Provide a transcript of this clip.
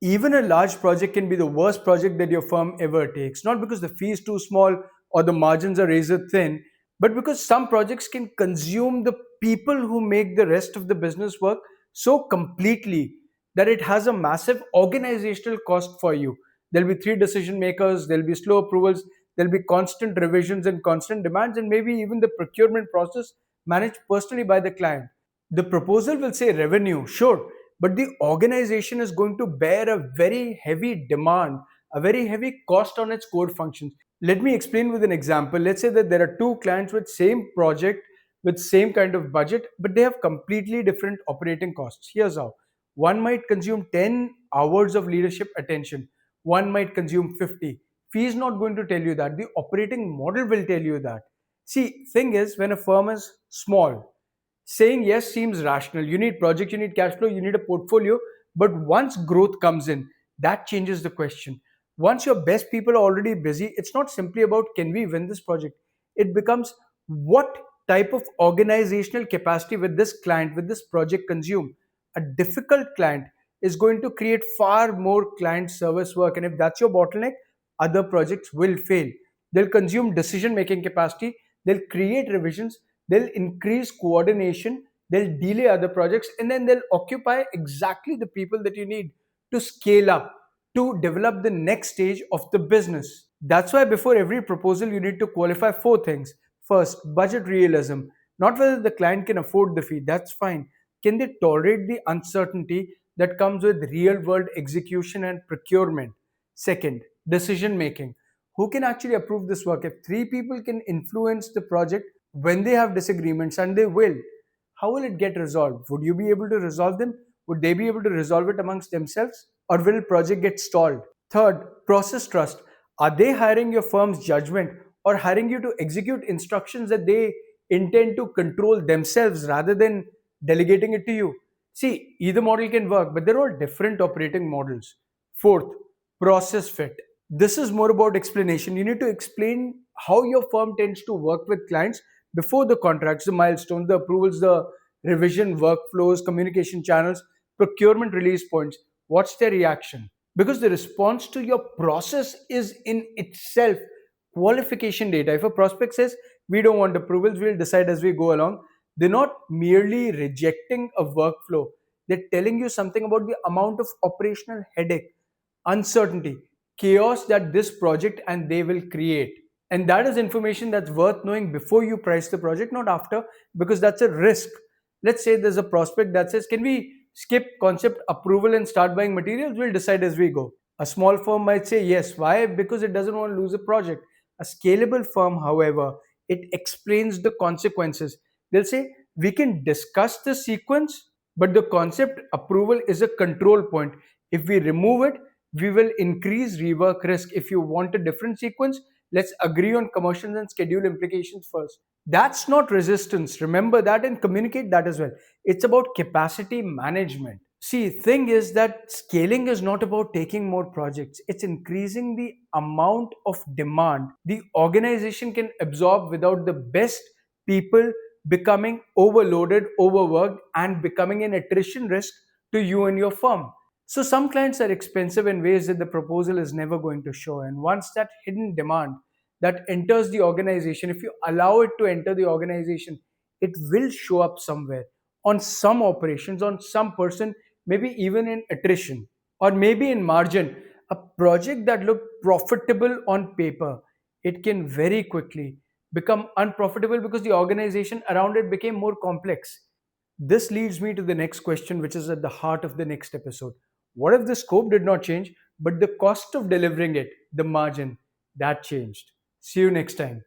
Even a large project can be the worst project that your firm ever takes, not because the fee is too small or the margins are razor thin, but because some projects can consume the people who make the rest of the business work so completely that it has a massive organizational cost for you. There'll be three decision makers, there'll be slow approvals, there'll be constant revisions and constant demands, and maybe even the procurement process managed personally by the client. The proposal will say revenue, sure, but the organization is going to bear a very heavy demand, a very heavy cost on its core functions. Let me explain with an example. Let's say that there are two clients with same project with same kind of budget, but they have completely different operating costs. Here's how. One might consume 10 hours of leadership attention, one might consume 50. Fee is not going to tell you that. The operating model will tell you that. See, thing is, when a firm is small, saying yes seems rational. You need project, you need cash flow, you need a portfolio. But once growth comes in, that changes the question. Once your best people are already busy, it's not simply about can we win this project. It becomes what type of organizational capacity with this client, with this project consume. A difficult client is going to create far more client service work. And if that's your bottleneck, other projects will fail. They'll consume decision making capacity, they'll create revisions, they'll increase coordination, they'll delay other projects, and then they'll occupy exactly the people that you need to scale up, to develop the next stage of the business. That's why before every proposal, you need to qualify four things. First, budget realism. Not whether the client can afford the fee, that's fine. Can they tolerate the uncertainty that comes with real world execution and procurement? Second, decision making. Who can actually approve this work? If three people can influence the project when they have disagreements, and they will, how will it get resolved? Would you be able to resolve them? Would they be able to resolve it amongst themselves? Or will project get stalled? Third, process trust. Are they hiring your firm's judgment or hiring you to execute instructions that they intend to control themselves rather than delegating it to you? See, either model can work, but they're all different operating models. Fourth, process fit. This is more about explanation. You need to explain how your firm tends to work with clients before the contracts, the milestones, the approvals, the revision workflows, communication channels, procurement release points. What's their reaction? Because the response to your process is in itself qualification data. If a prospect says, we don't want approvals, we'll decide as we go along, they're not merely rejecting a workflow, they're telling you something about the amount of operational headache, uncertainty, chaos that this project and they will create. And that is information that's worth knowing before you price the project, not after, because that's a risk. Let's say there's a prospect that says, can we skip concept approval and start buying materials? We'll decide as we go. A small firm might say yes. Why? Because it doesn't want to lose a project. A scalable firm, however, it explains the consequences. They'll say, we can discuss the sequence, but the concept approval is a control point. If we remove it, we will increase rework risk. If you want a different sequence, let's agree on commercials and schedule implications first. That's not resistance. Remember that and communicate that as well. It's about capacity management. See, thing is that scaling is not about taking more projects. It's increasing the amount of demand the organization can absorb without the best people becoming overloaded, overworked, and becoming an attrition risk to you and your firm. So some clients are expensive in ways that the proposal is never going to show. And once that hidden demand that enters the organization, if you allow it to enter the organization, it will show up somewhere on some operations, on some person, maybe even in attrition or maybe in margin. A project that looked profitable on paper, it can very quickly become unprofitable because the organization around it became more complex. This leads me to the next question, which is at the heart of the next episode. What if the scope did not change, but the cost of delivering it, the margin, that changed? See you next time.